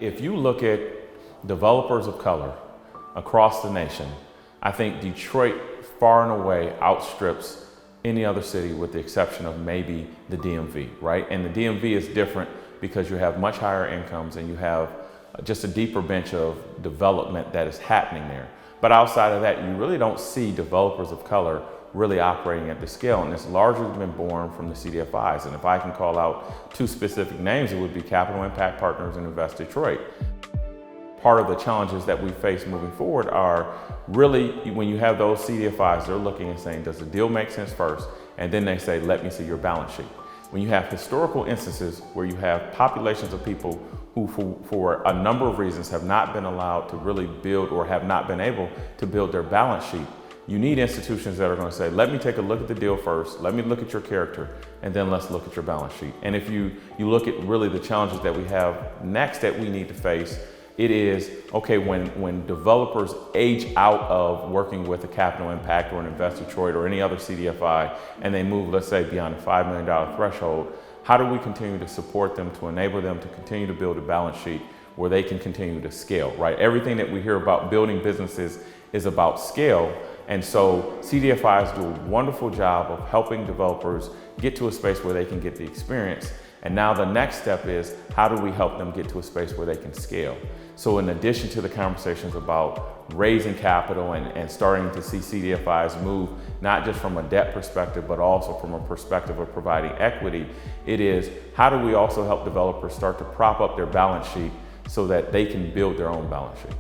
If you look at developers of color across the nation, I think Detroit far and away outstrips any other city with the exception of maybe the DMV, right? And the DMV is different because you have much higher incomes and you have just a deeper bench of development that is happening there. But outside of that, you really don't see developers of color really operating at the scale, and it's largely been born from the CDFIs. And if I can call out two specific names, it would be Capital Impact Partners and Invest Detroit. Part of the challenges that we face moving forward are really when you have those CDFIs, they're looking and saying, does the deal make sense first? And then they say, let me see your balance sheet. When you have historical instances where you have populations of people who for a number of reasons have not been allowed to really build or have not been able to build their balance sheet, you need institutions that are going to say, let me take a look at the deal first, let me look at your character, and then let's look at your balance sheet. And if you look at really the challenges that we have next that we need to face, it is, okay, when developers age out of working with a Capital Impact or an Invest Detroit or any other CDFI, and they move, let's say, beyond the $5 million threshold, how do we continue to support them to enable them to continue to build a balance sheet where they can continue to scale, right? Everything that we hear about building businesses is about scale. And so CDFIs do a wonderful job of helping developers get to a space where they can get the experience. And now the next step is, how do we help them get to a space where they can scale? So in addition to the conversations about raising capital and starting to see CDFIs move, not just from a debt perspective, but also from a perspective of providing equity, it is, how do we also help developers start to prop up their balance sheet so that they can build their own balance sheet?